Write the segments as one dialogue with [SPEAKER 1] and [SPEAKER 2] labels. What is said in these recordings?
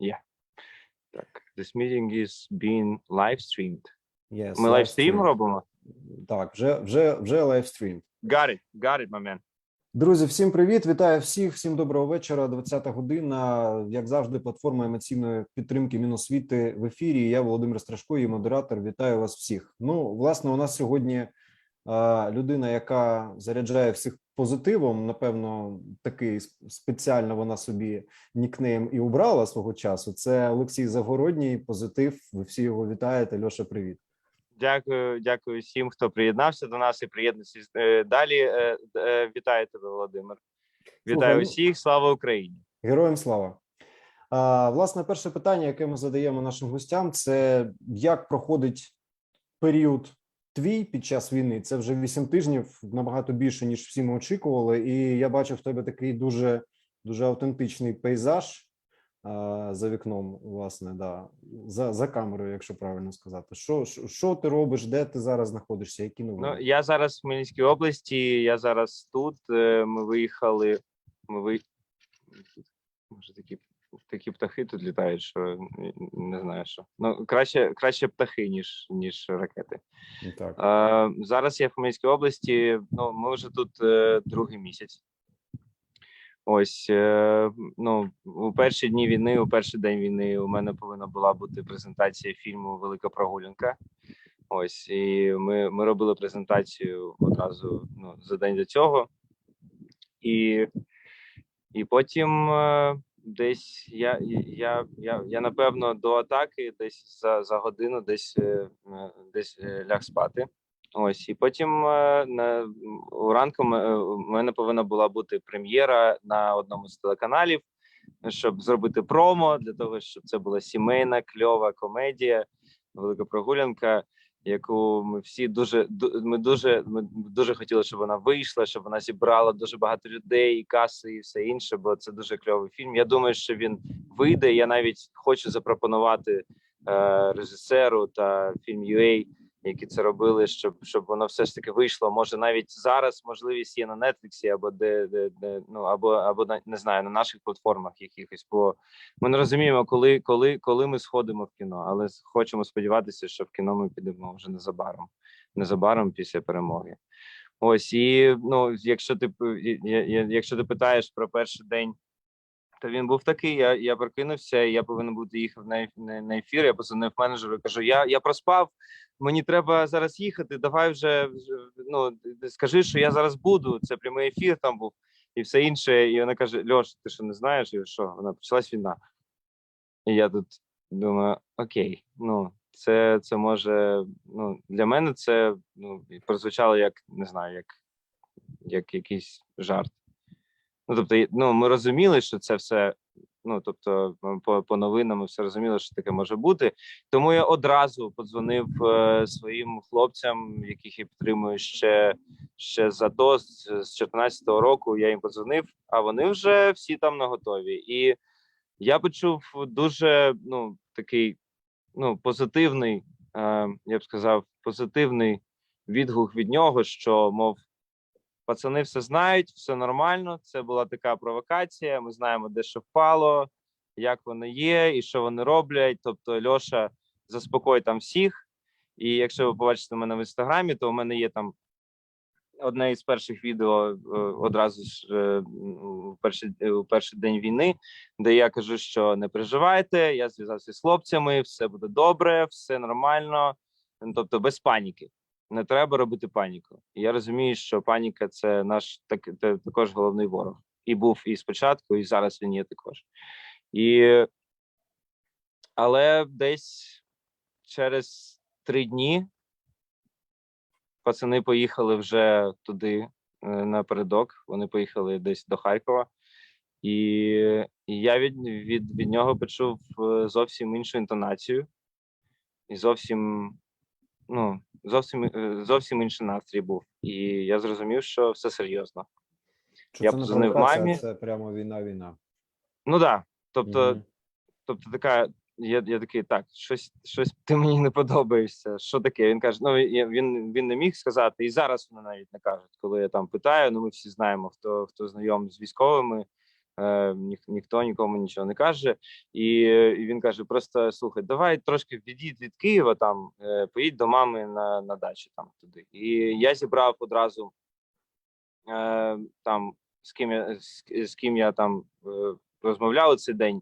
[SPEAKER 1] Yeah. Так. This meeting is being live streamed.
[SPEAKER 2] Yes,
[SPEAKER 1] Ми лайвстрім робимо?
[SPEAKER 2] Так, вже лайвстрім.
[SPEAKER 1] Got it, my man.
[SPEAKER 2] Друзі, всім привіт, вітаю всіх, всім доброго вечора, 20-та година, як завжди, платформа емоційної підтримки Міносвіти в ефірі. Я Володимир Страшко, її модератор, вітаю вас всіх. Ну, власне, у нас сьогодні людина, яка заряджає всіх позитивом, напевно, такий спеціально вона собі нікнейм і обрала свого часу, це Олексій Завгородній, позитив, ви всі його вітаєте. Льоша, привіт.
[SPEAKER 1] Дякую всім, хто приєднався до нас і приєднується далі. Вітаю тебе, Володимир. Вітаю усіх, слава Україні.
[SPEAKER 2] Героям слава. Власне, перше питання, яке ми задаємо нашим гостям, це як проходить період твій під час війни? Це вже 8 тижнів, набагато більше, ніж всі ми очікували. І я бачу в тебе такий дуже автентичний пейзаж за вікном, власне, да, за камерою, якщо правильно сказати. Що ти робиш, де ти зараз знаходишся, які новини?
[SPEAKER 1] Ну, я зараз в Хмельницькій області, я зараз тут, ми виїхали, може такі птахи тут літають, що не знаю що. Ну, краще птахи, ніж ракети.
[SPEAKER 2] Так.
[SPEAKER 1] Зараз я в Хмельницькій області, ну, ми вже тут другий місяць. Ось, ну, у перші дні війни, у перший день війни у мене повинна була бути презентація фільму «Велика прогулянка». Ось, і ми робили презентацію одразу, ну, за день до цього. І потім десь я напевно до атаки десь за годину десь ляг спати. Ось, і потім уранку у мене повинна була бути прем'єра на одному з телеканалів, щоб зробити промо, для того, щоб це була сімейна, кльова комедія, велика прогулянка, яку ми всі дуже хотіли, щоб вона вийшла, щоб вона зібрала дуже багато людей, і каси, і все інше, бо це дуже кльовий фільм. Я думаю, що він вийде. Я навіть хочу запропонувати режисеру та Film.ua, які це робили, щоб воно все ж таки вийшло. Може, навіть зараз можливість є на Netflix або або не знаю, на наших платформах якихось. Бо ми не розуміємо, коли ми сходимо в кіно, але хочемо сподіватися, що в кіно ми підемо вже незабаром після перемоги. Ось, і ну, якщо ти питаєш про перший день, то він був такий, я прокинувся, я повинен бути їхати на ефір, я позвонив менеджеру, кажу, я проспав, мені треба зараз їхати, давай вже, ну, скажи, що я зараз буду, це прямий ефір там був, і все інше, і вона каже, Льош, ти що не знаєш, і що, вона почалась війна. І я тут думаю, окей, ну, це може, ну, для мене це, ну, прозвучало як, не знаю, як якийсь жарт. Ну, тобто, ну, ми розуміли, що це все, ну, тобто, по новинам ми все розуміли, що таке може бути. Тому я одразу подзвонив своїм хлопцям, яких я підтримую ще з АТО, з 14-го року, я їм подзвонив, а вони вже всі там наготові. І я почув дуже, ну, такий, ну, позитивний, я б сказав, позитивний відгук від нього, що, мов, пацани все знають, все нормально, це була така провокація, ми знаємо, де що впало, як воно є і що вони роблять, тобто, Льоша, заспокой там всіх, і якщо ви побачите мене в інстаграмі, то у мене є там одне із перших відео одразу ж у перший день війни, де я кажу, що не переживайте, я зв'язався з хлопцями, все буде добре, все нормально, тобто без паніки. Не треба робити паніку. І я розумію, що паніка – це наш також головний ворог. І був і спочатку, і зараз він є також. Але десь через 3 дні пацани поїхали вже туди, напередок. Вони поїхали десь до Харкова. І я від нього почув зовсім іншу інтонацію. І зовсім інший настрій був. І я зрозумів, що все серйозно.
[SPEAKER 2] Я позвонив мамі. Це прямо війна.
[SPEAKER 1] Ну так. Тобто така, я такий, так, щось ти мені не подобаєшся. Що таке? Він каже, ну, він не міг сказати, і зараз вони навіть не кажуть. Коли я там питаю, ну, ми всі знаємо, хто знайомий з військовими, ніхто нікому нічого не каже. І він каже: просто слухай, давай трошки від'їдь від Києва, там поїдь до мами на дачу там туди. І я зібрав одразу там з ким я там розмовляв у цей день.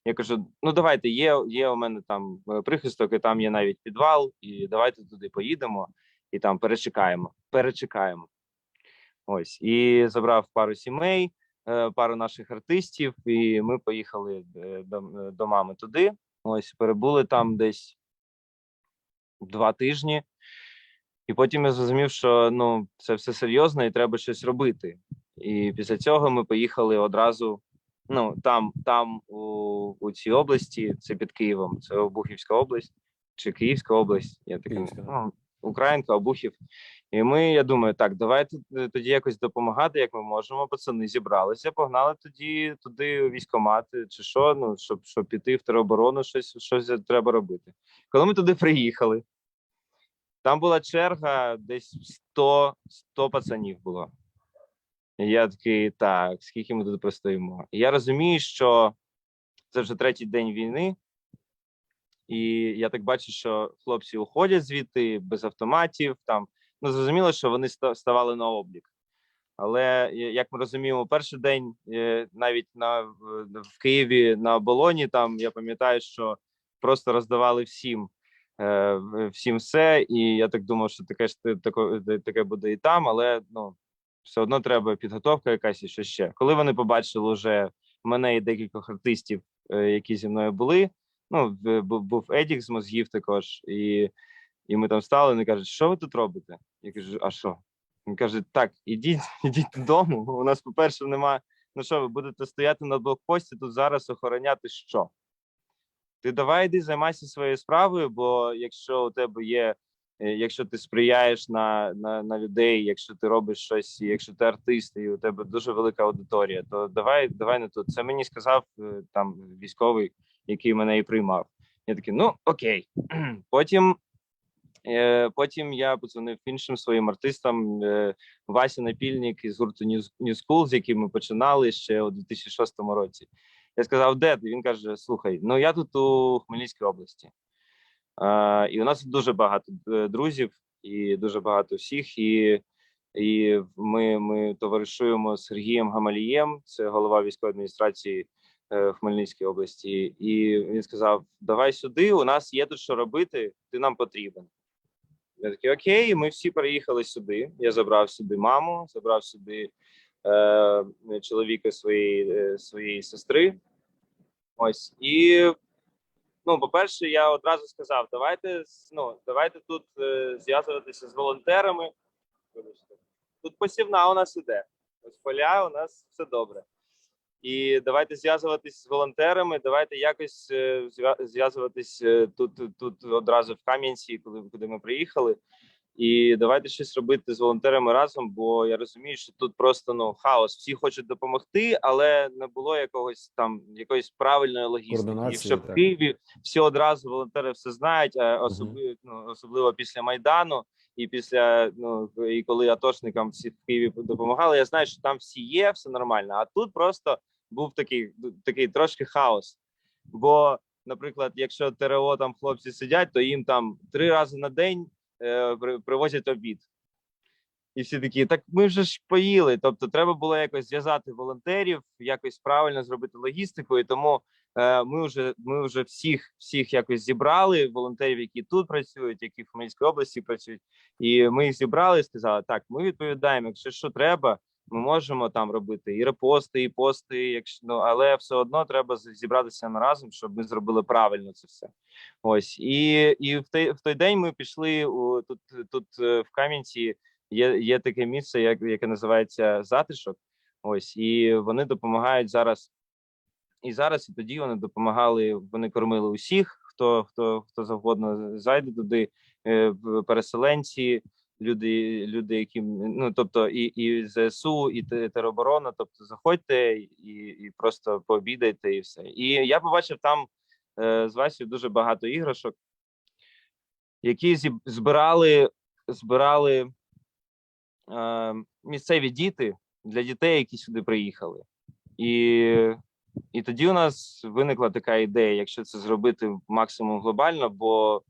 [SPEAKER 1] Я кажу: ну давайте, є у мене там прихисток, і там є навіть підвал, і давайте туди поїдемо і там перечекаємо. Ось, і забрав пару сімей, пару наших артистів, і ми поїхали до мами туди. Ось, перебули там десь 2 тижні. І потім я зрозумів, що ну це все серйозно і треба щось робити. І після цього ми поїхали одразу. Ну там у цій області, це під Києвом, це Обухівська область чи Київська область. Я такий, Українка, Обухів. І ми, я думаю, так, давайте тоді якось допомагати, як ми можемо. Пацани зібралися, погнали тоді туди у військкомати, чи що, ну щоб піти в тероборону, щось треба робити. Коли ми туди приїхали, там була черга, десь 100 пацанів було. І я такий, так, скільки ми тут простоїмо? І я розумію, що це вже 3-й день війни, і я так бачу, що хлопці уходять звідти без автоматів. Там, ну, зрозуміло, що вони ставали на облік. Але, як ми розуміємо, перший день навіть в Києві на оболоні, там, я пам'ятаю, що просто роздавали всім все, і я так думав, що таке буде і там, але ну все одно треба підготовка якась і що ще. Коли вони побачили вже мене і декількох артистів, які зі мною були, ну був Едік з мозгів також, і ми там стали, і вони кажуть: що ви тут робите? Я кажу: а що? Він каже: так, ідіть додому, у нас, по-перше, нема, ну що, ви будете стояти на блокпості тут зараз охороняти що? Ти давай йди займайся своєю справою, бо якщо у тебе є, якщо ти сприяєш на людей, якщо ти робиш щось, якщо ти артист, і у тебе дуже велика аудиторія, то давай не тут. Це мені сказав там військовий, який мене і приймав. Я такий: ну окей. Потім я подзвонив іншим своїм артистам, Вася Напільник із гурту New School, з яким ми починали ще у 2006 році. Я сказав: де ти? Він каже: слухай, ну я тут у Хмельницькій області. І у нас дуже багато друзів, і дуже багато всіх. І ми товаришуємо з Сергієм Гамалієм, це голова військової адміністрації в Хмельницькій області. І він сказав: давай сюди, у нас є тут що робити, ти нам потрібен. Я такий: окей, ми всі приїхали сюди. Я забрав сюди маму, забрав сюди чоловіка своєї сестри. Ось. І, ну, по-перше, я одразу сказав: давайте тут зв'язуватися з волонтерами. Тут посівна у нас іде. Ось поля, у нас все добре. І давайте зв'язуватись з волонтерами, давайте якось зв'язуватись тут одразу в Кам'янці, куди ми приїхали. І давайте щось робити з волонтерами разом, бо я розумію, що тут просто хаос. Всі хочуть допомогти, але не було якоїсь правильної логістики. Якщо в Києві всі одразу волонтери все знають, особливо після Майдану, і і коли атошникам всі в Києві допомагали, я знаю, що там всі є, все нормально. А тут просто був такий трошки хаос. Бо, наприклад, якщо ТРО там хлопці сидять, то їм там 3 рази на день привозять обід. І всі такі: так ми вже ж поїли. Тобто треба було якось зв'язати волонтерів, якось правильно зробити логістику. І тому ми вже всіх якось зібрали, волонтерів, які тут працюють, які в Хмельницькій області працюють. І ми їх зібрали і сказали: так, ми відповідаємо, якщо що треба, ми можемо там робити і репости, і пости, але все одно треба зібратися разом, щоб ми зробили правильно це все. Ось. І в той день ми пішли тут в Кам'янці. Є таке місце, яке називається Затишок. Ось, і вони допомагають зараз. І тоді вони допомагали. Вони кормили усіх, хто завгодно зайде туди, переселенці, люди, які тобто і ЗСУ, і тероборона. Тобто заходьте і просто пообідайте, і все. І я побачив там з Васею дуже багато іграшок, які збирали місцеві діти для дітей, які сюди приїхали. І, і тоді у нас виникла така ідея, якщо це зробити максимум глобально, бо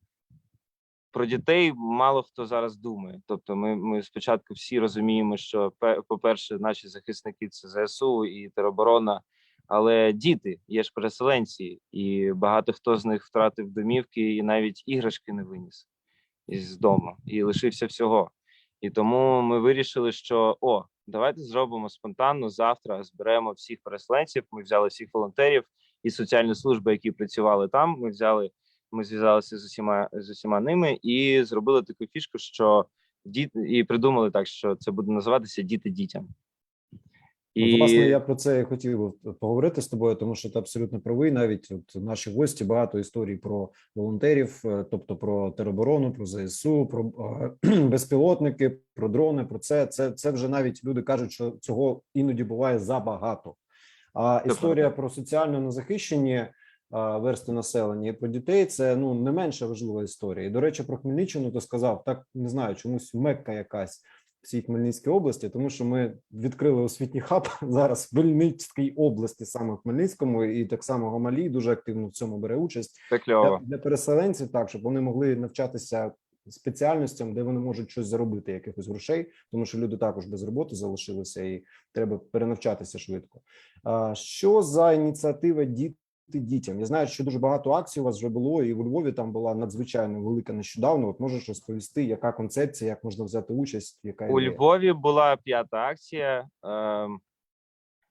[SPEAKER 1] про дітей мало хто зараз думає. Тобто ми спочатку всі розуміємо, що, по-перше, наші захисники – це ЗСУ і тероборона, але діти, є ж переселенці, і багато хто з них втратив домівки і навіть іграшки не виніс із дому, і лишився всього. І тому ми вирішили, що давайте зробимо спонтанно, завтра зберемо всіх переселенців, ми взяли всіх волонтерів і соціальні служби, які працювали там, ми зв'язалися з усіма ними і зробили таку фішку, що і придумали так, що це буде називатися «Діти дітям».
[SPEAKER 2] От, власне,
[SPEAKER 1] І
[SPEAKER 2] я про це і хотів би поговорити з тобою, тому що ти абсолютно правий. Навіть от наші гості багато історій про волонтерів, тобто про тероборону, про ЗСУ, про безпілотники, про дрони. Про це вже навіть люди кажуть, що цього іноді буває забагато. А історія про соціально незахищені верстви населення і про дітей – це не менше важлива історія. І, до речі, про Хмельниччину ти сказав, так не знаю, чомусь Мекка якась в цій Хмельницькій області, тому що ми відкрили освітній хаб зараз в Хмельницькій області, саме в Хмельницькому, і так само Гомелі дуже активно в цьому бере участь.
[SPEAKER 1] це кльово.
[SPEAKER 2] Для переселенців так, щоб вони могли навчатися спеціальностям, де вони можуть щось заробити, якихось грошей, тому що люди також без роботи залишилися і треба перенавчатися швидко. Що за ініціатива «Діти дітям»? Я знаю, що дуже багато акцій у вас вже було, і у Львові там була надзвичайно велика нещодавно. От можеш розповісти, яка концепція, як можна взяти участь, яка
[SPEAKER 1] У
[SPEAKER 2] ідея?
[SPEAKER 1] Львові була 5-та акція.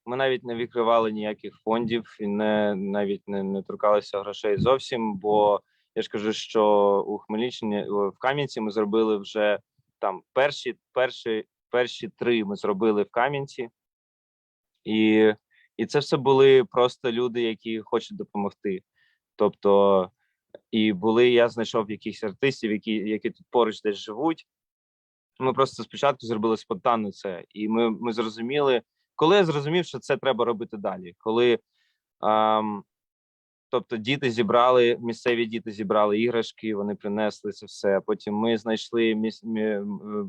[SPEAKER 1] Ми навіть не відкривали ніяких фондів і навіть не торкалися грошей зовсім, бо я ж кажу, що у Хмельниччині, в Кам'янці ми зробили вже там перші 3 ми зробили в Кам'янці, і це все були просто люди, які хочуть допомогти. Тобто, я знайшов якихось артистів, які тут поруч десь живуть. Ми просто спочатку зробили спонтанно це, і ми зрозуміли, коли я зрозумів, що це треба робити далі, тобто місцеві діти зібрали іграшки, вони принесли це все. Потім ми знайшли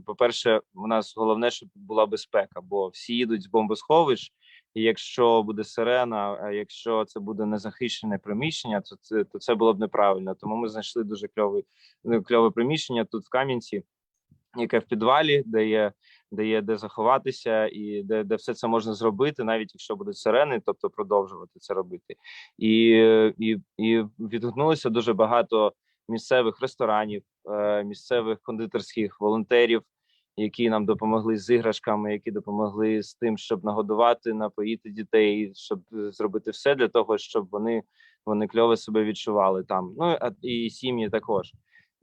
[SPEAKER 1] по-перше, у нас головне, щоб була безпека, бо всі їдуть з бомбосховищ, і якщо буде сирена, а якщо це буде незахищене приміщення, то це було б неправильно. Тому ми знайшли дуже кльове приміщення тут в Кам'янці, яке в підвалі, де заховатися, і де все це можна зробити, навіть якщо будуть сирени, тобто продовжувати це робити. І відгукнулося дуже багато місцевих ресторанів, місцевих кондитерських волонтерів, які нам допомогли з іграшками, які допомогли з тим, щоб нагодувати, напоїти дітей, щоб зробити все для того, щоб вони кльово себе відчували там. Ну і сім'ї також.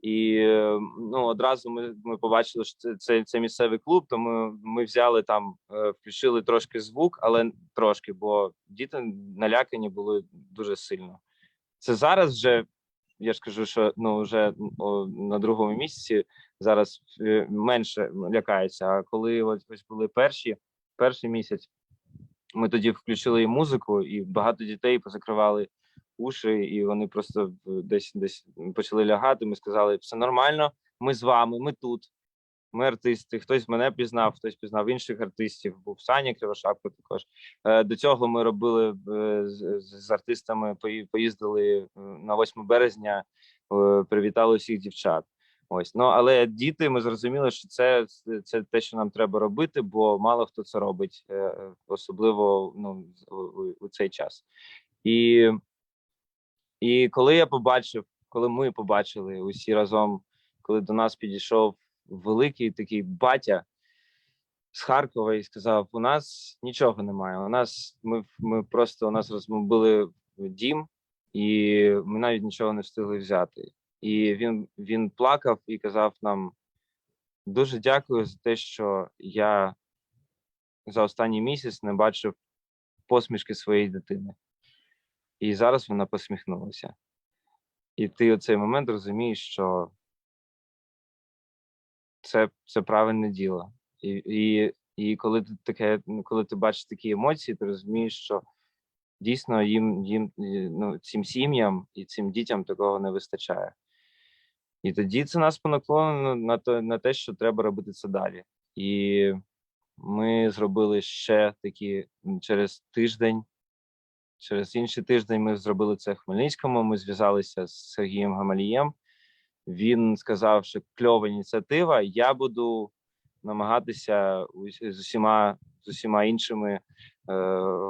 [SPEAKER 1] І одразу ми побачили, що це місцевий клуб, тому ми взяли там, включили трошки звук, але трошки, бо діти налякані були дуже сильно. Це зараз вже, я ж кажу, що вже на 2-му місяці зараз менше лякаються. А коли ось були перший місяць, ми тоді включили і музику, і багато дітей позакривали уші, і вони просто десь почали лягати. Ми сказали, все нормально, ми з вами, ми тут, ми артисти. Хтось мене пізнав, хтось пізнав інших артистів. Був Саня Кривошапко також. До цього ми робили з артистами, поїздили на 8 березня, привітали всіх дівчат. Ось, але діти, ми зрозуміли, що це те, що нам треба робити, бо мало хто це робить, особливо у цей час. І коли ми побачили усі разом, коли до нас підійшов великий такий батя з Харкова і сказав: у нас нічого немає, у нас розбили дім, і ми навіть нічого не встигли взяти. І він плакав і казав нам: дуже дякую за те, що я за останній місяць не бачив посмішки своєї дитини. І зараз вона посміхнулася. І ти у цей момент розумієш, що це правильне діло. І коли ти бачиш такі емоції, ти розумієш, що дійсно цим сім'ям і цим дітям такого не вистачає. І тоді це нас спонукло на те, що треба робити це далі. І Ми зробили ще такі через тиждень. Через інший тиждень ми зробили це в Хмельницькому. Ми зв'язалися з Сергієм Гамалієм. Він сказав, що кльова ініціатива. Я буду намагатися з усіма іншими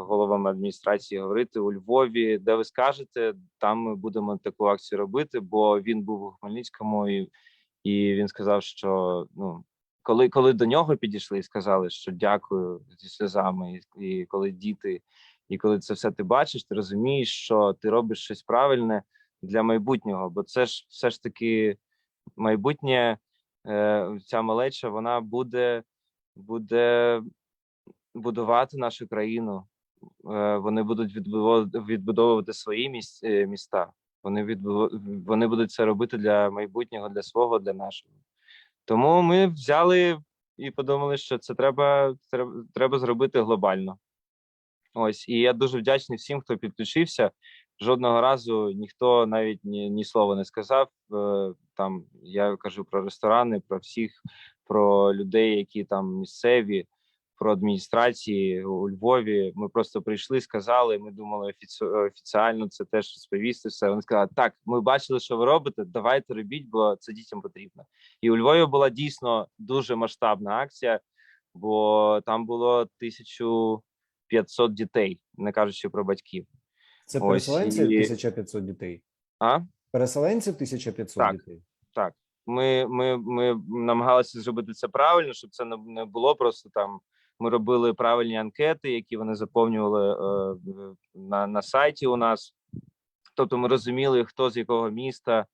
[SPEAKER 1] головами адміністрації говорити у Львові, де ви скажете, там ми будемо таку акцію робити. Бо він був у Хмельницькому, і він сказав, що коли до нього підійшли і сказали, що дякую зі сльозами, і коли діти. І коли це все ти бачиш, ти розумієш, що ти робиш щось правильне для майбутнього, бо це ж все ж таки майбутнє, ця малеча, вона буде будувати нашу країну. Вони будуть відбудовувати свої міста. Вони будуть це робити для майбутнього, для свого, для нашого. Тому ми взяли і подумали, що це треба зробити глобально. Ось, і я дуже вдячний всім, хто підключився. Жодного разу ніхто навіть ні слова не сказав. Там я кажу про ресторани, про всіх, про людей, які там місцеві, про адміністрації у Львові. Ми просто прийшли, сказали. Ми думали офіціально це теж розповісти все. Вони сказали: так, ми бачили, що ви робите. Давайте робіть, бо це дітям потрібно. І у Львові була дійсно дуже масштабна акція, бо там було 1500 дітей, не кажучи про батьків.
[SPEAKER 2] Це переселенці 1500 дітей? Переселенців 1500 дітей?
[SPEAKER 1] Так. Ми намагалися зробити це правильно, щоб це не було просто там. Ми робили правильні анкети, які вони заповнювали на сайті у нас. Тобто ми розуміли, хто з якого міста,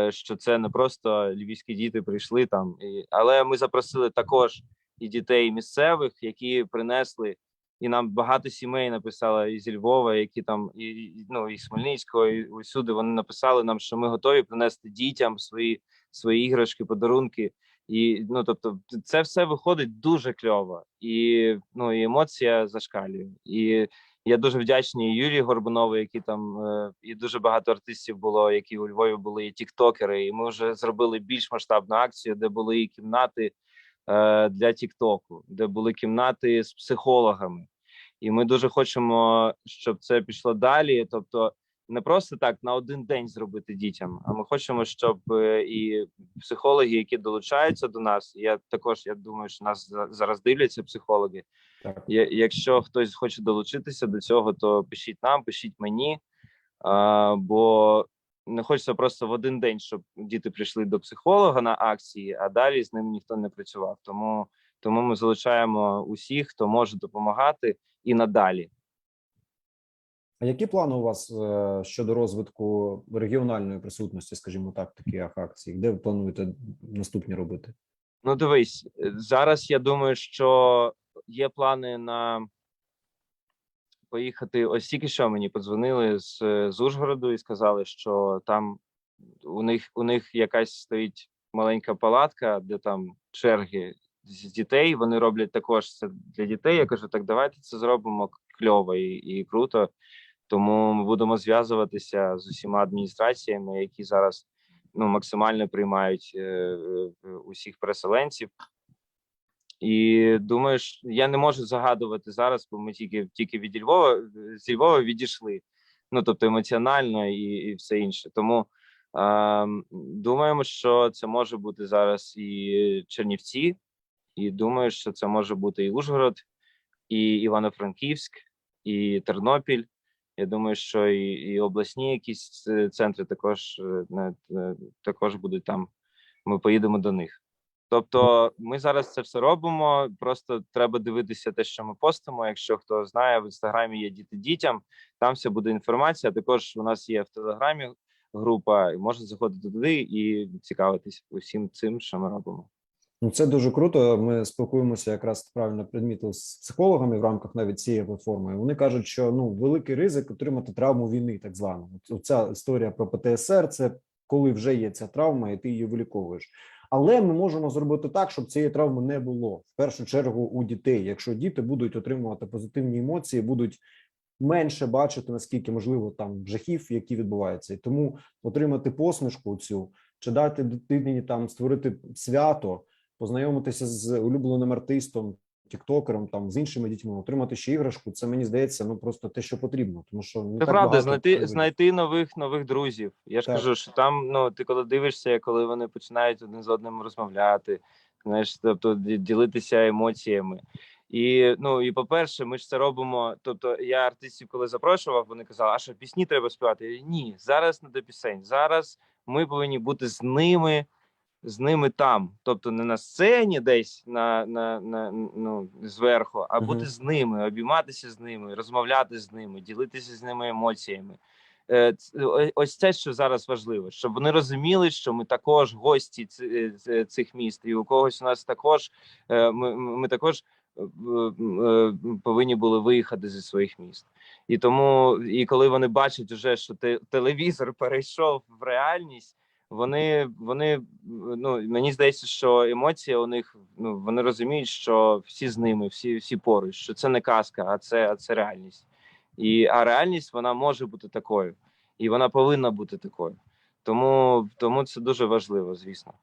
[SPEAKER 1] що це не просто львівські діти прийшли там. Але ми запросили також і дітей місцевих, які принесли. І нам багато сімей написало і зі Львова, які там, і з Хмельницького, і усюди вони написали нам, що ми готові принести дітям свої іграшки, подарунки. І тобто, це все виходить дуже кльово, і емоція зашкалює. І я дуже вдячний Юрію Горбунову, які там, і дуже багато артистів було, які у Львові були, і тіктокери. І ми вже зробили більш масштабну акцію, де були і кімнати для Тіктоку, де були кімнати з психологами. І ми дуже хочемо, щоб це пішло далі. Тобто не просто так на один день зробити дітям, а ми хочемо, щоб і психологи, які долучаються до нас, я думаю, що нас зараз дивляться психологи.
[SPEAKER 2] Так.
[SPEAKER 1] Якщо хтось хоче долучитися до цього, то пишіть нам, пишіть мені, бо не хочеться просто в один день, щоб діти прийшли до психолога на акції, а далі з ним ніхто не працював. Тому ми залучаємо усіх, хто може допомагати, і надалі.
[SPEAKER 2] А які плани у вас щодо розвитку регіональної присутності, скажімо так, таких акцій? Де ви плануєте наступні робити?
[SPEAKER 1] Дивись, зараз я думаю, що є плани на поїхати. Ось тільки що мені подзвонили з Ужгороду і сказали, що там у них якась стоїть маленька палатка, де там черги з дітей. Вони роблять також це для дітей. Я кажу, так давайте це зробимо кльово і круто. Тому ми будемо зв'язуватися з усіма адміністраціями, які зараз максимально приймають усіх переселенців. І думаю, що я не можу загадувати зараз, бо ми тільки зі Львова відійшли. Тобто емоціонально і все інше. Тому думаємо, що це може бути зараз і Чернівці, і думаю, що це може бути і Ужгород, і Івано-Франківськ, і Тернопіль. Я думаю, що і обласні якісь центри також будуть там. Ми поїдемо до них. Тобто ми зараз це все робимо, просто треба дивитися те, що ми постимо. Якщо хто знає, в Інстаграмі є «Діти дітям», там вся буде інформація. Також у нас є в Телеграмі група, і можна заходити туди і цікавитись усім цим, що ми робимо.
[SPEAKER 2] Це дуже круто. Ми спілкуємося, якраз правильно підмітили, з психологами в рамках навіть цієї платформи. Вони кажуть, що великий ризик отримати травму війни, так звану. Ця історія про ПТСР – це коли вже є ця травма, і ти її виліковуєш. Але ми можемо зробити так, щоб цієї травми не було. В першу чергу у дітей. Якщо діти будуть отримувати позитивні емоції, будуть менше бачити, наскільки можливо там жахів, які відбуваються. І тому отримати посмішку цю, чи дати дитині там створити свято, познайомитися з улюбленим артистом, тіктокером, там з іншими дітьми, отримати ще іграшку, це мені здається, ну просто те, що потрібно, тому що не
[SPEAKER 1] Це
[SPEAKER 2] так
[SPEAKER 1] правда,
[SPEAKER 2] багато
[SPEAKER 1] знайти нових друзів. Я ж
[SPEAKER 2] Так.
[SPEAKER 1] кажу, що там, ну, ти коли дивишся, коли вони починають один з одним розмовляти, знаєш, тобто ділитися емоціями. І ну і по-перше, ми ж це робимо. Тобто, я артистів, коли запрошував, вони казали, а що пісні треба співати? Я говорю, ні, зараз не до пісень. Зараз ми повинні бути з ними там, тобто не на сцені, десь на ну зверху, а бути з ними, обійматися з ними, розмовляти з ними, ділитися з ними емоціями. Ось це, що зараз важливо, щоб вони розуміли, що ми також гості цих міст, і у когось у нас також ми також повинні були виїхати зі своїх міст. І тому, і коли вони бачать уже, що телевізор перейшов в реальність, вони ну мені здається, що емоція у них, ну вони розуміють, що всі з ними, всі поруч, що це не казка, а це реальність. А реальність вона може бути такою, і вона повинна бути такою. Тому це дуже важливо, звісно.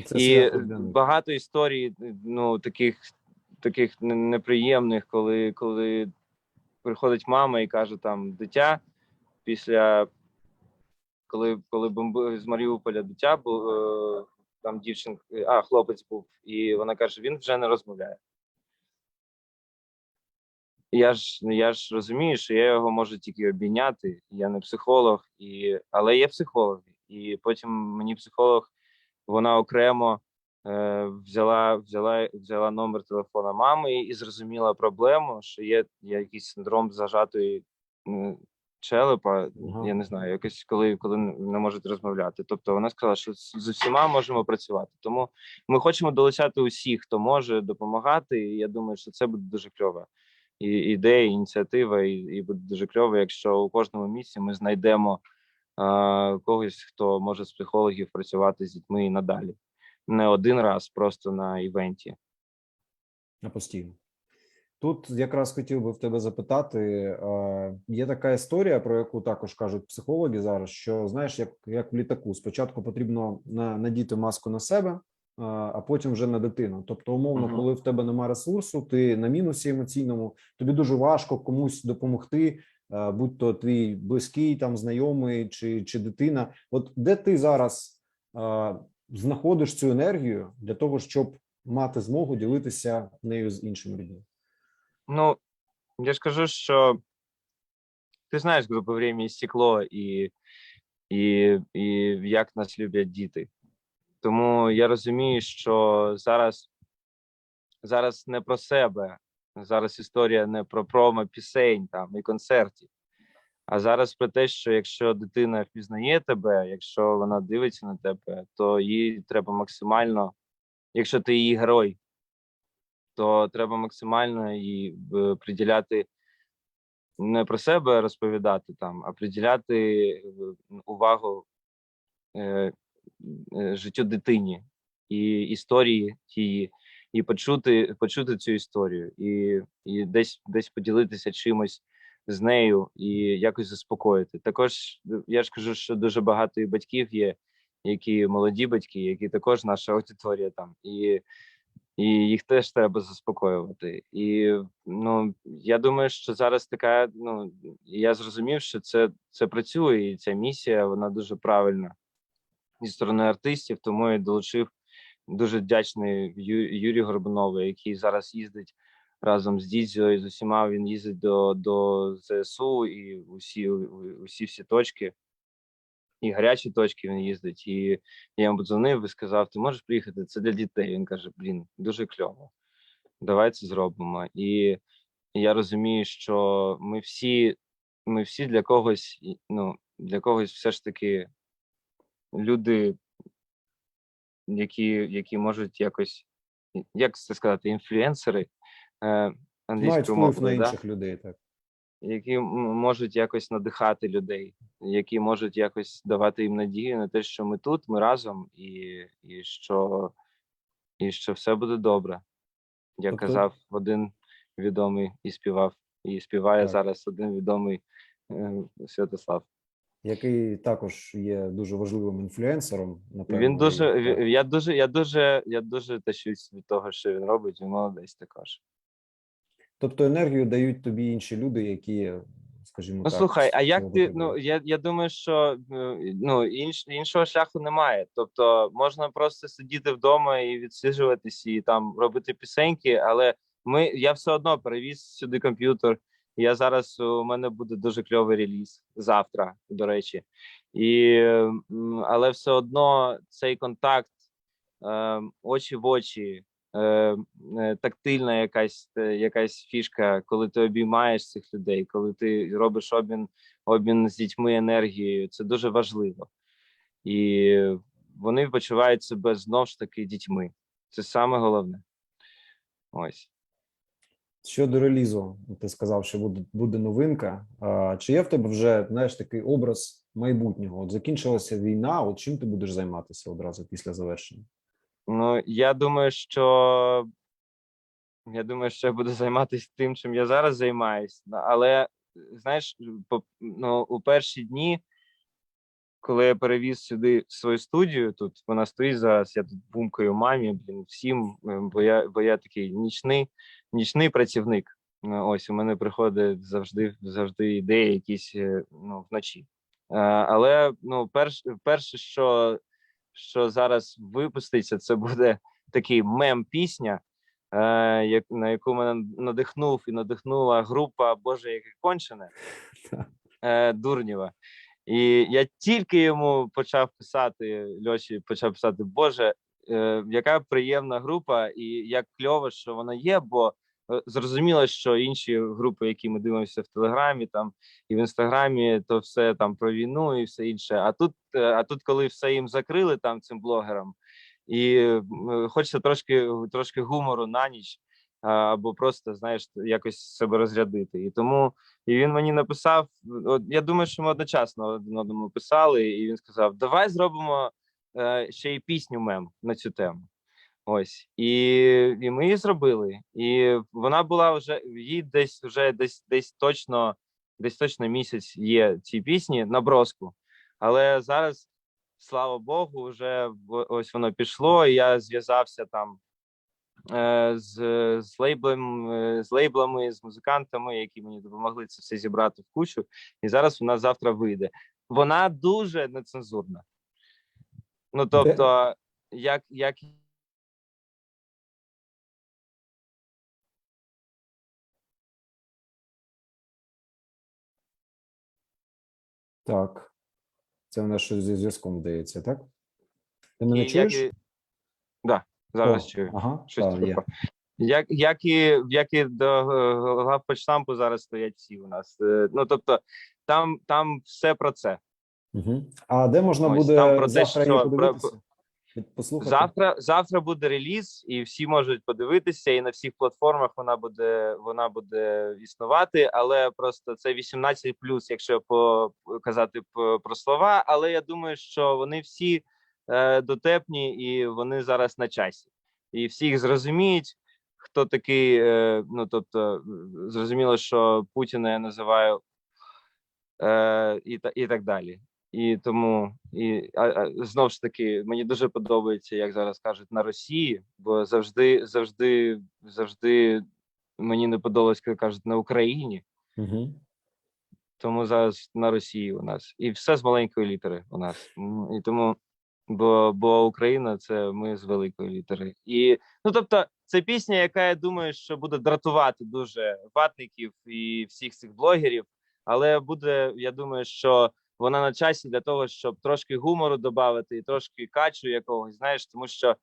[SPEAKER 2] Це
[SPEAKER 1] І
[SPEAKER 2] свято для них.
[SPEAKER 1] багато історій, ну таких неприємних, коли приходить мама і каже, там дитя після. Коли бомбили з Маріуполя дитя, там хлопець був, і вона каже, він вже не розмовляє. Я ж розумію, що я його можу тільки обійняти, я не психолог, але є психолог. І потім мені психолог, вона окремо взяла номер телефона мами і зрозуміла проблему, що є якийсь синдром зажатої челепа, я не знаю, якось коли не можуть розмовляти. Тобто вона сказала, що з усіма можемо працювати. Тому ми хочемо долучати усіх, хто може допомагати. І я думаю, що це буде дуже кльова ідея, ініціатива, і буде дуже кльово, якщо у кожному місці ми знайдемо когось, хто може з психологів працювати з дітьми і надалі. Не один раз, просто на івенті.
[SPEAKER 2] А постійно. Тут якраз хотів би в тебе запитати, є така історія, про яку також кажуть психологи зараз, що, знаєш, як в літаку, спочатку потрібно надіти маску на себе, а потім вже на дитину. Тобто, умовно, коли в тебе немає ресурсу, ти на мінусі емоційному, тобі дуже важко комусь допомогти, будь то твій близький, там, знайомий чи дитина. От де ти зараз знаходиш цю енергію для того, щоб мати змогу ділитися нею з іншими людьми?
[SPEAKER 1] Ну, я ж кажу, що ти знаєш групу «Время і стекло» і як нас люблять діти. Тому я розумію, що зараз не про себе, зараз історія не про промо пісень там і концертів, а зараз про те, що якщо дитина впізнає тебе, якщо вона дивиться на тебе, то їй треба максимально, якщо ти її герой, то треба максимально їй приділяти, не про себе розповідати там, а приділяти увагу життю дитині і історії тієї, і почути цю історію, і десь поділитися чимось з нею і якось заспокоїти. Також я ж кажу, що дуже багато і батьків є, які молоді батьки, які також наша аудиторія там, і їх теж треба заспокоювати. І ну я думаю, що зараз така, ну я зрозумів, що це працює, і ця місія вона дуже правильна зі сторони артистів, тому я долучив, дуже вдячний Юрію Горбунову, який зараз їздить разом з Дідзьо і з усіма, він їздить до ЗСУ і всі точки, і гарячі точки він їздить. І я йому подзвонив і сказав, ти можеш приїхати, це для дітей. Він каже, дуже кльово, давай це зробимо. І я розумію, що ми всі для когось, ну, для когось все ж таки люди, які можуть якось, як це сказати, інфлюенсери
[SPEAKER 2] Мають
[SPEAKER 1] англійською
[SPEAKER 2] вплив на
[SPEAKER 1] мовою,
[SPEAKER 2] інших людей, так.
[SPEAKER 1] які можуть якось надихати людей, які можуть якось давати їм надію на те, що ми тут, ми разом, і що все буде добре. Як
[SPEAKER 2] Тобто,
[SPEAKER 1] казав один відомий і співає
[SPEAKER 2] так,
[SPEAKER 1] зараз один відомий Святослав.
[SPEAKER 2] який також є дуже важливим інфлюенсером, напевно.
[SPEAKER 1] Він дуже,
[SPEAKER 2] так.
[SPEAKER 1] я дуже тащусь від того, що він робить, він молодець також.
[SPEAKER 2] Тобто енергію дають тобі інші люди, які, скажімо
[SPEAKER 1] Ну
[SPEAKER 2] так,
[SPEAKER 1] слухай, а як
[SPEAKER 2] цього
[SPEAKER 1] ти? Ну
[SPEAKER 2] потребують.
[SPEAKER 1] я думаю, що ну іншого шляху немає. Тобто можна просто сидіти вдома і відсиджуватись, і там робити пісеньки, але я все одно перевіз сюди комп'ютер. Я зараз у мене буде дуже кльовий реліз завтра, до речі, і але все одно цей контакт очі в очі, тактильна якась фішка, коли ти обіймаєш цих людей, коли ти робиш обмін з дітьми енергією, це дуже важливо. І вони почувають себе знов ж таки дітьми. Це саме головне. Ось.
[SPEAKER 2] Щодо релізу, ти сказав, що буде новинка. Чи є в тебе вже, знаєш, такий образ майбутнього? От закінчилася війна, от чим ти будеш займатися одразу після завершення?
[SPEAKER 1] Ну, я думаю, що я буду займатися тим, чим я зараз займаюсь. Але знаєш, у перші дні, коли я перевіз сюди свою студію, тут вона стоїть зараз, я тут бумкаю мамі, всім, бо я такий нічний працівник. Ось у мене приходить завжди ідеї якісь вночі. Але перше, що зараз випуститься, це буде такий мем-пісня, на яку мене надихнула група Боже, яке кончене Дурнєва. І я тільки йому почав писати, Льоші почав писати, Боже, яка приємна група, і як кльово, що вона є, бо зрозуміло, що інші групи, які ми дивимося в Телеграмі там і в Інстаграмі, то все там про війну і все інше. А тут, коли все їм закрили там цим блогерам, і хочеться трошки гумору на ніч, або просто, знаєш, якось себе розрядити. І він мені написав, от я думаю, що ми одночасно один одному писали, і він сказав: давай зробимо ще й пісню мем на цю тему. Ось. І ми її зробили. І вона була їй десь точно місяць є ці пісні наброску. Але зараз, слава Богу, вже ось воно пішло, і я зв'язався там з лейблами, з музикантами, які мені допомогли це все зібрати в кучу. І зараз вона завтра вийде. Вона дуже нецензурна. Ну тобто, як
[SPEAKER 2] Так, це в нас щось зі зв'язком здається, так? Ти мене
[SPEAKER 1] і як
[SPEAKER 2] чуєш?
[SPEAKER 1] і да, зараз
[SPEAKER 2] О,
[SPEAKER 1] чую.
[SPEAKER 2] ага,
[SPEAKER 1] Щось
[SPEAKER 2] так, є.
[SPEAKER 1] пропало. Як і до главпочтампу зараз стоять всі у нас. Ну тобто, там все про це.
[SPEAKER 2] Угу. А де можна
[SPEAKER 1] Ось там
[SPEAKER 2] буде
[SPEAKER 1] про те,
[SPEAKER 2] завтра її
[SPEAKER 1] що
[SPEAKER 2] подивитися? Послухати?
[SPEAKER 1] завтра буде реліз, і всі можуть подивитися, і на всіх платформах вона буде існувати. Але просто це 18+, якщо казати про слова. Але я думаю, що вони всі дотепні і вони зараз на часі, і всі їх зрозуміють. Хто такий? Ну тобто, зрозуміло, що Путіна я називаю і так далі. І тому знов ж таки мені дуже подобається, як зараз кажуть, на Росії, бо завжди мені не подобалось, коли кажуть на Україні.
[SPEAKER 2] Угу.
[SPEAKER 1] Тому зараз на Росії у нас і все з маленької літери у нас. І тому, бо Україна це ми з великої літери. І ну тобто, це пісня, яка я думаю, що буде дратувати дуже ватників і всіх цих блогерів. Але буде, я думаю, що вона на часі для того, щоб трошки гумору додати і трошки качу якогось, знаєш, тому що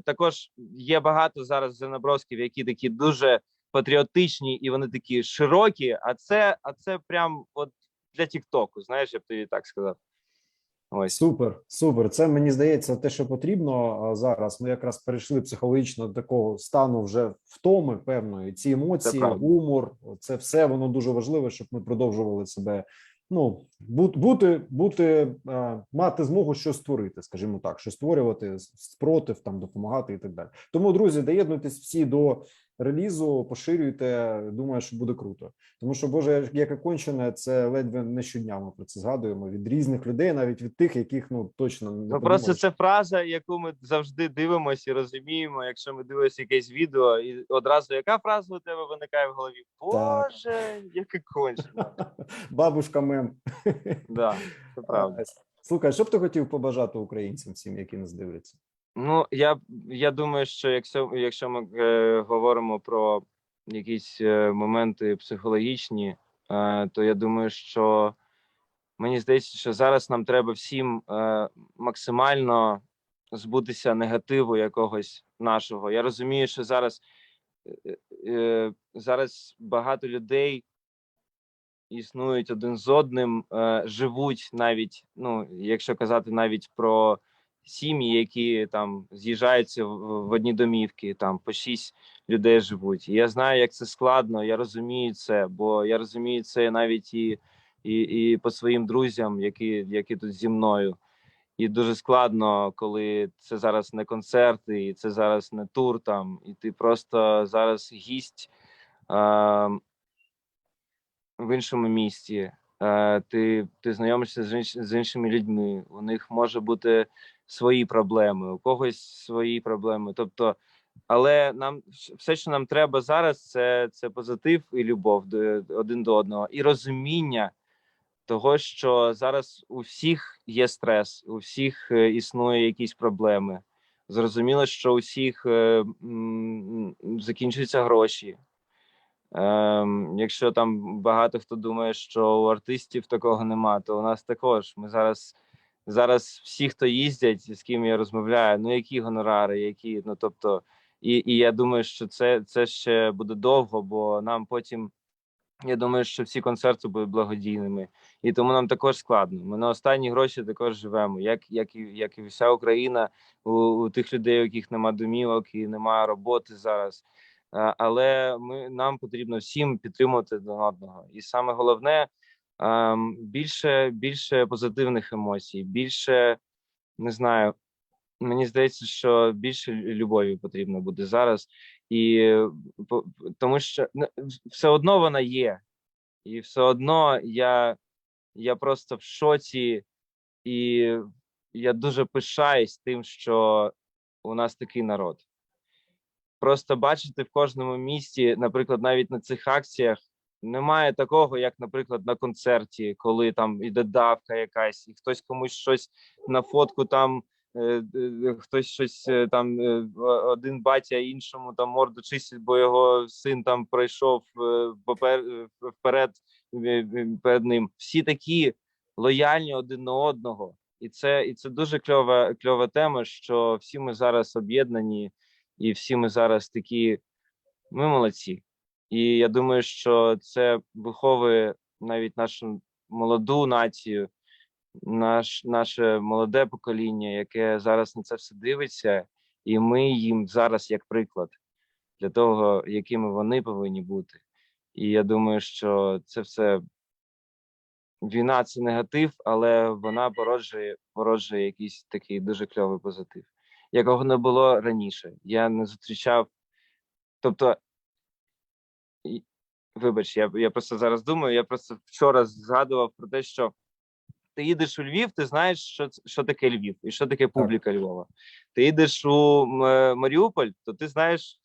[SPEAKER 1] також є багато зараз набросків, які такі дуже патріотичні і вони такі широкі, а це прям от для Тіктоку, знаєш, я б тобі так сказав. Ось.
[SPEAKER 2] Супер, супер. Це, мені здається, те, що потрібно зараз. Ми якраз перейшли психологічно до такого стану вже втоми певної. Ці емоції, гумор, це все воно дуже важливо, щоб ми продовжували себе. Ну, мати змогу щось створити, скажімо так, що створювати спротив, там допомагати і так далі. Тому, друзі, доєднуйтесь всі до релізу, поширюйте. Думаю, що буде круто. Тому що, Боже, яке кончене, це ледве не щодня ми про це згадуємо від різних людей, навіть від тих, яких точно не
[SPEAKER 1] Ну,
[SPEAKER 2] подумали.
[SPEAKER 1] просто це фраза, яку ми завжди дивимося і розуміємо, якщо ми дивимося якесь відео, і одразу яка фраза у тебе виникає в голові?
[SPEAKER 2] Так.
[SPEAKER 1] Боже, яке кончене.
[SPEAKER 2] Бабушка мем.
[SPEAKER 1] Да, це правда.
[SPEAKER 2] Слухай, що б ти хотів побажати українцям всім, які нас дивляться?
[SPEAKER 1] Ну, я думаю, що якщо ми говоримо про якісь моменти психологічні, то я думаю, що мені здається, що зараз нам треба всім максимально збутися негативу якогось нашого. Я розумію, що зараз багато людей існують один з одним, живуть навіть, ну, якщо казати навіть про сім'ї, які там з'їжджаються в одні домівки, там по 6 людей живуть. І я знаю, як це складно, я розумію це, бо я розумію це навіть і по своїм друзям, які тут зі мною. І дуже складно, коли це зараз не концерти, і це зараз не тур там, і ти просто зараз гість в іншому місті. Ти знайомишся з іншими людьми. У них може бути свої проблеми, у когось свої проблеми. Тобто, але нам все, що нам треба зараз, це позитив і любов один до одного, і розуміння того, що зараз у всіх є стрес, у всіх існує якісь проблеми. Зрозуміло, що у всіх закінчуються гроші. Якщо там багато хто думає, що у артистів такого нема, то у нас також. Ми зараз всі, хто їздять, з ким я розмовляю, ну які гонорари, які, ну тобто, і я думаю, що це ще буде довго, бо нам потім. Я думаю, що всі концерти будуть благодійними, і тому нам також складно. Ми на останні гроші також живемо, як і вся Україна, у тих людей, у яких нема домівок і немає роботи зараз. Але нам потрібно всім підтримувати один одного. І саме головне більше позитивних емоцій, більше не знаю. Мені здається, що більше любові потрібно буде зараз, і тому що все одно вона є. І все одно я просто в шоці, і я дуже пишаюсь тим, що у нас такий народ. Просто бачити в кожному місті, наприклад, навіть на цих акціях, немає такого, як, наприклад, на концерті, коли там іде давка якась, і хтось комусь щось на фотку там, хтось щось там, один батя іншому там морду чистить, бо його син там пройшов вперед перед ним. Всі такі лояльні один на одного. І це дуже кльова тема, що всі ми зараз об'єднані, і всі ми зараз такі, ми молодці. І я думаю, що це виховує навіть нашу молоду націю, наше молоде покоління, яке зараз на це все дивиться, і ми їм зараз як приклад для того, якими вони повинні бути. І я думаю, що це все війна – це негатив, але вона породжує якийсь такий дуже кльовий позитив, якого не було раніше. Я не зустрічав, тобто, вибач, я просто зараз думаю, я просто вчора згадував про те, що ти їдеш у Львів, ти знаєш, що таке Львів і що таке публіка Львова. Ти їдеш у Маріуполь, то ти знаєш,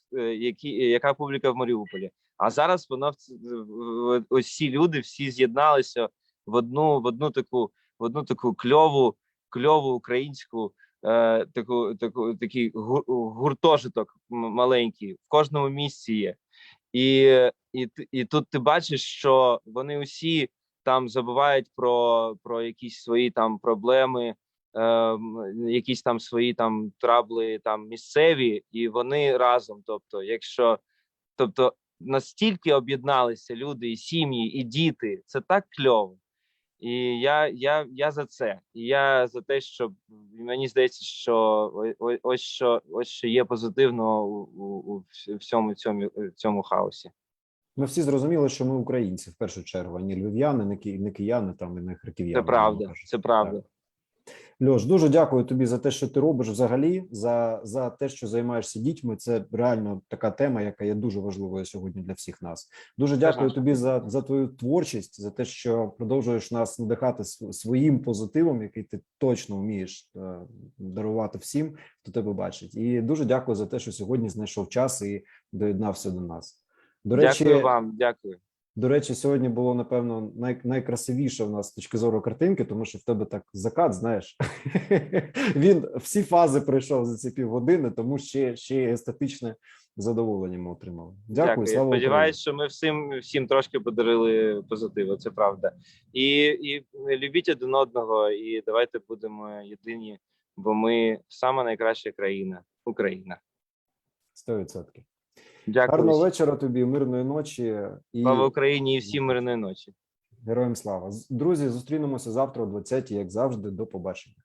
[SPEAKER 1] яка публіка в Маріуполі. А зараз ось ці люди всі з'єдналися в одну таку кльову українську такий гуртожиток маленький. В кожному місці є. І тут ти бачиш, що вони усі там забувають про якісь свої там проблеми, якісь там свої там трабли там місцеві, і вони разом. Тобто настільки об'єдналися люди, і сім'ї, і діти. Це так кльово. І я за це. І я за те, що мені здається, що ось що є позитивно у всьому цьому хаосі.
[SPEAKER 2] Ми всі зрозуміли, що ми українці в першу чергу, а не львів'яни, не кияни там і не харків'яни.
[SPEAKER 1] Це правда.
[SPEAKER 2] Так. Льош, дуже дякую тобі за те, що ти робиш взагалі, за те, що займаєшся дітьми. Це реально така тема, яка є дуже важливою сьогодні для всіх нас. Дуже дякую
[SPEAKER 1] наша
[SPEAKER 2] тобі за твою творчість, за те, що продовжуєш нас надихати своїм позитивом, який ти точно вмієш дарувати всім, хто тебе бачить. І дуже дякую за те, що сьогодні знайшов час і доєднався до нас. До речі,
[SPEAKER 1] Дякую вам, дякую.
[SPEAKER 2] До речі, сьогодні було, напевно, найкрасивіше в нас з точки зору картинки, тому що в тебе так закат, знаєш, він всі фази пройшов за ці півгодини, тому ще естетичне задоволення ми отримали. Дякую, слава Україні.
[SPEAKER 1] Сподіваюсь, що ми всім трошки подарили позитиву, це правда. І любіть один одного, і давайте будемо єдині, бо ми сама найкраща країна, Україна.
[SPEAKER 2] 100%.
[SPEAKER 1] Дякую.
[SPEAKER 2] Гарного вечора тобі, мирної ночі. І
[SPEAKER 1] Слава Україні і всім мирної ночі.
[SPEAKER 2] героям слава. Друзі, зустрінемося завтра о 20-й, як завжди. До побачення.